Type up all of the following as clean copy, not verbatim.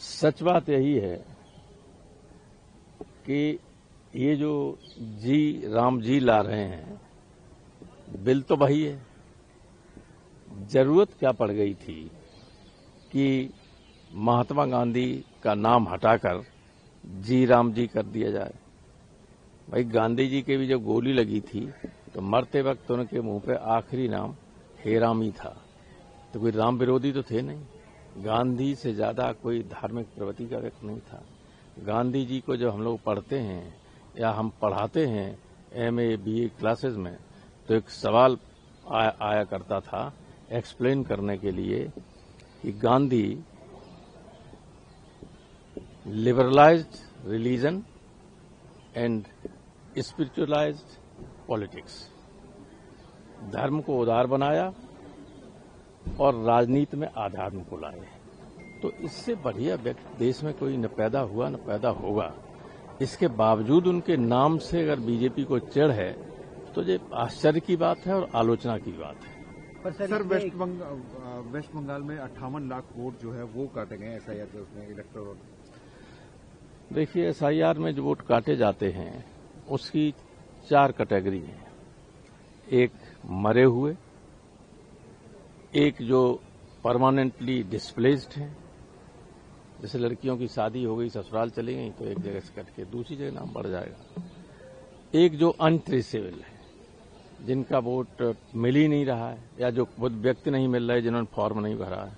सच बात यही है कि ये जो राम जी ला रहे हैं, बिल तो वही है। जरूरत क्या पड़ गई थी कि महात्मा गांधी का नाम हटाकर राम जी कर दिया जाए। भाई गांधी जी के भी जब गोली लगी थी तो मरते वक्त उनके मुंह पे आखिरी नाम हेराम ही था। तो कोई राम विरोधी तो थे नहीं। गांधी से ज्यादा कोई धार्मिक प्रवृत्ति का व्यक्ति नहीं था। गांधी जी को जब हम लोग पढ़ते हैं या हम पढ़ाते हैं MA BA क्लासेस में, तो एक सवाल आया करता था एक्सप्लेन करने के लिए कि Gandhi liberalised religion and spiritualised politics, धर्म को उदार बनाया और राजनीति में आध्यात्म को लाए। तो इससे बढ़िया व्यक्ति देश में कोई न पैदा हुआ न पैदा होगा। इसके बावजूद उनके नाम से अगर बीजेपी को चिढ़ है तो ये आश्चर्य की बात है और आलोचना की बात है। पर सर वेस्ट बंगाल में 58 लाख वोट जो है वो काटे गए SIR के उसमें इलेक्टोरल। देखिए SIR में जो वोट काटे जाते हैं उसकी 4 कैटेगरी है। एक मरे हुए, एक जो परमानेंटली डिस्प्लेस्ड है, जैसे लड़कियों की शादी हो गई ससुराल चली गई तो एक जगह से कट के दूसरी जगह नाम बढ़ जाएगा। एक जो अनट्रेसेबल है, जिनका वोट मिल ही नहीं रहा है या जो व्यक्ति नहीं मिल रहा है जिन्होंने फॉर्म नहीं भरा है।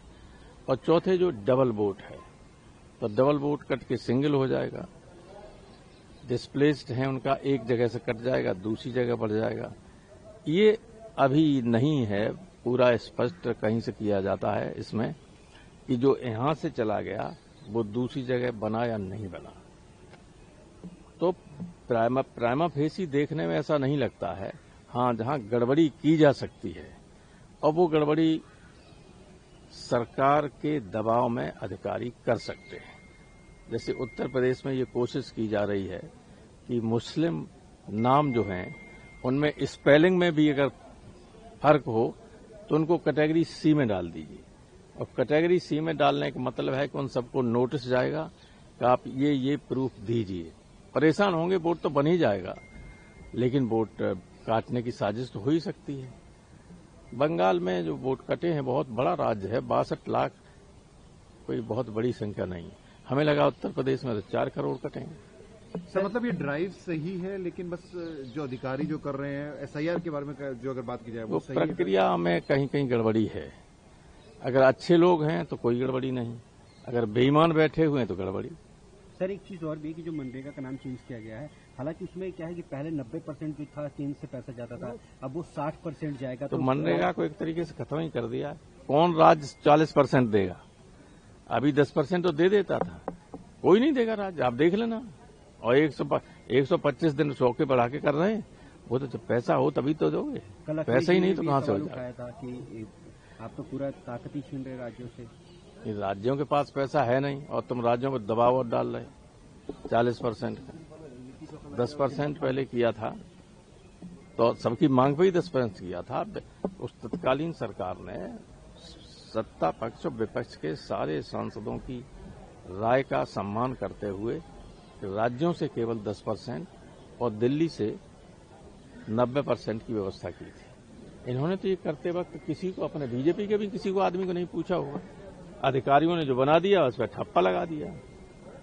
और चौथे जो डबल वोट है, तो डबल वोट कट के सिंगल हो जाएगा। डिस्प्लेस्ड है उनका एक जगह से कट जाएगा दूसरी जगह बढ़ जाएगा। ये अभी नहीं है पूरा स्पष्ट कहीं से किया जाता है इसमें कि जो यहां से चला गया वो दूसरी जगह बना या नहीं बना। तो प्राइमा फेसी देखने में ऐसा नहीं लगता है। हाँ, जहां गड़बड़ी की जा सकती है और वो गड़बड़ी सरकार के दबाव में अधिकारी कर सकते हैं। जैसे उत्तर प्रदेश में ये कोशिश की जा रही है कि मुस्लिम नाम जो हैं उनमें स्पेलिंग में भी अगर फर्क हो तो उनको कैटेगरी C में डाल दीजिए। और कैटेगरी C में डालने का मतलब है कि उन सबको नोटिस जाएगा कि आप ये प्रूफ दीजिए। परेशान होंगे, वोट तो बन ही जाएगा, लेकिन वोट काटने की साजिश तो हो ही सकती है। बंगाल में जो वोट कटे हैं बहुत बड़ा राज्य है, 62 लाख कोई बहुत बड़ी संख्या नहीं। हमें लगा उत्तर प्रदेश में तो 4 करोड़ कटेंगे। सर मतलब ये ड्राइव सही है, लेकिन बस जो अधिकारी जो कर रहे हैं SIR के बारे में जो अगर बात की जाए वो सही है। प्रक्रिया में कहीं कहीं गड़बड़ी है। अगर अच्छे लोग हैं तो कोई गड़बड़ी नहीं, अगर बेईमान बैठे हुए हैं तो गड़बड़ी। सर एक चीज और भी कि जो मनरेगा का नाम चेंज किया गया है, हालांकि उसमें क्या है कि पहले 90% जो था केंद्र से पैसा जाता था, अब वो 60% जाएगा। तो मनरेगा को एक तरीके से खत्म ही कर दिया। कौन राज्य 40% देगा? अभी 10% तो दे देता था, कोई नहीं देगा राज्य, आप देख लेना। और 125 दिन 100 के बढ़ा के कर रहे हैं। वो तो जब पैसा हो तभी तो दोगे, पैसा ही नहीं तो कहां से हो जाएगा। कि आप तो पूरा ताकत ही छीन रहे राज्यों से। राज्यों के पास पैसा है नहीं और तुम राज्यों पर दबाव और डाल रहे। 40% का 10% पहले किया था तो सबकी मांग पे ही 10% किया था। उस तत्कालीन सरकार ने सत्ता पक्ष और विपक्ष के सारे सांसदों की राय का सम्मान करते हुए राज्यों से केवल 10% और दिल्ली से 90% की व्यवस्था की थी। इन्होंने तो ये करते वक्त किसी को, अपने बीजेपी के भी किसी को आदमी को नहीं पूछा होगा। अधिकारियों ने जो बना दिया उस पर ठप्पा लगा दिया।